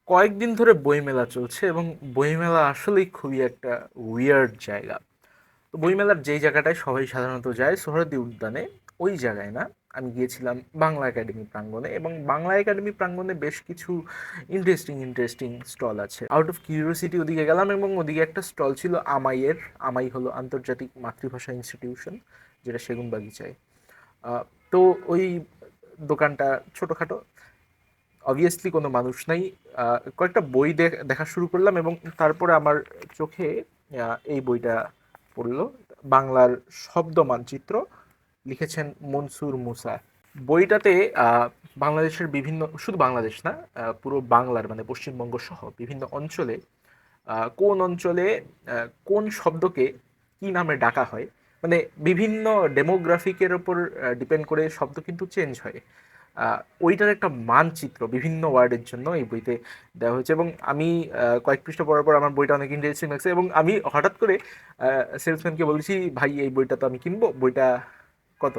কয়েকদিন ধরে বইমেলা চলছে এবং বইমেলা আসলেই খুবই একটা উইয়ার্ড জায়গা। তো বইমেলার যেই জায়গাটায় সবাই সাধারণত যায় সোহরাওয়ার্দী উদ্যানে, ওই জায়গায় না। আমি গিয়েছিলাম বাংলা একাডেমি প্রাঙ্গণে, এবং বাংলা একাডেমি প্রাঙ্গণে বেশ কিছু ইন্টারেস্টিং ইন্টারেস্টিং স্টল আছে। আউট অফ কিউরিওসিটি ওদিকে গেলাম, এবং ওদিকে একটা স্টল ছিল আমাইয়ের। আমাই হলো আন্তর্জাতিক মাতৃভাষা ইনস্টিটিউশন, যেটা সেগুনবাগিচায়। আহ, তো ওই দোকানটা ছোটোখাটো, অবভিয়াসলি কোনো মানুষ নাই। কয়েকটা বই দেখা শুরু করলাম, এবং তারপরে আমার চোখে এই বইটা পড়লো, বাংলার শব্দ মানচিত্র, লিখেছেন মনসুর মুসা। বইটাতে বাংলাদেশের বিভিন্ন, শুধু বাংলাদেশ না, পুরো বাংলার মানে পশ্চিমবঙ্গ সহ বিভিন্ন অঞ্চলে কোন অঞ্চলে কোন শব্দকে কি নামে ডাকা হয়, মানে বিভিন্ন ডেমোগ্রাফিকের ওপর ডিপেন্ড করে শব্দ কিন্তু চেঞ্জ হয়। ওইটার একটা মানচিত্র বিভিন্ন ওয়ার্ডের জন্য এই বইতে দেওয়া হয়েছে, এবং আমি কয়েক পৃষ্ঠা পড়ার পর আমার বইটা অনেক ইন্টারেস্টিং লাগছে, এবং আমি হঠাৎ করে সেলসম্যানকে বলেছি, ভাই এই বইটা তো আমি কিনবো, বইটা কত?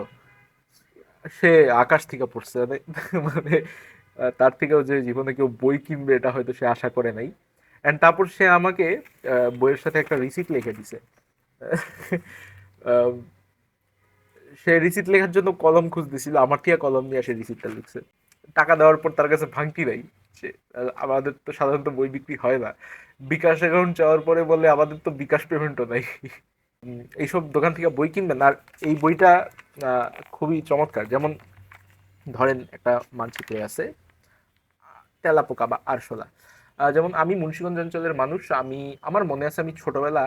সে আকাশ থেকে পড়ছে, মানে মানে তার থেকেও যে জীবনে কেউ বই কিনবে এটা হয়তো সে আশা করে নাই। অ্যান্ড তারপর সে আমাকে বইয়ের সাথে একটা রিসিপ্ট লিখে দিছে। আহ, সে রিসিপ্ট লেখার জন্য কলম খুঁজতেছিল, আমার থেকে কলম নিয়ে সে রিসিপ্টটা লিখছে। টাকা দেওয়ার পর তার কাছে ভাঙতি নাই। সে আমাদের তো সাধারণত বই বিক্রি হয় না, বিকাশ অ্যাকাউন্ট চাওয়ার পরে বলে আমাদের তো বিকাশ পেমেন্টও নাই। এইসব দোকান থেকে বই কিনবেন। আর এই বইটা আহ, খুবই চমৎকার। যেমন ধরেন একটা মানচিত্রে আছে তেলাপোকা বা আরশোলা। যেমন আমি মুন্সিগঞ্জ অঞ্চলের মানুষ, আমার মনে আছে আমি ছোটবেলা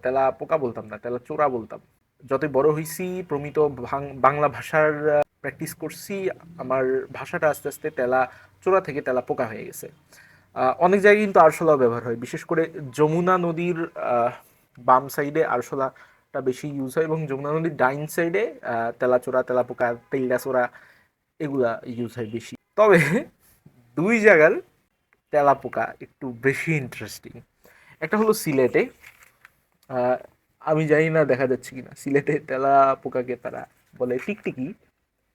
তেলা পোকা বলতাম না, তেলা চোরা বলতাম। যতই বড় হইছি প্রমিত বাংলা ভাষার প্র্যাকটিস করছি, আমার ভাষাটা আস্তে আস্তে তেলা চোরা থেকে তেলা পোকা হয়ে গেছে। অনেক জায়গায় কিন্তু আরশোলাও ব্যবহার হয়, বিশেষ করে যমুনা নদীর বাম সাইডে আরশোলাটা বেশি ইউজ হয়, এবং যমুনা নদীর ডাইন সাইডে তেলাচোরা, তেলাপোকা, তেইড়াচোরা এগুলা ইউজ হয় বেশি। তবে দুই জায়গার তেলাপোকা একটু বেশি ইন্টারেস্টিং। একটা হলো সিলেটে, আহ, আমি জানি না দেখা যাচ্ছে কিনা, সিলেটে তেলাপোকাকে তারা বলে টিকটিকি,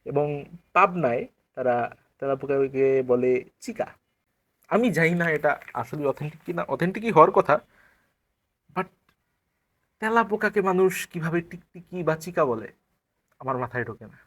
এবং পাবনায় তারা তেলাপোকাকে বলে চিকা। আমি জানি না এটা আসলে অথেন্টিক কিনা, অথেন্টিকই হওয়ার কথা, বাট তেলাপোকাকে মানুষ কিভাবে টিকটিকি বা চিকা বলে আমার মাথায় ঢোকে না।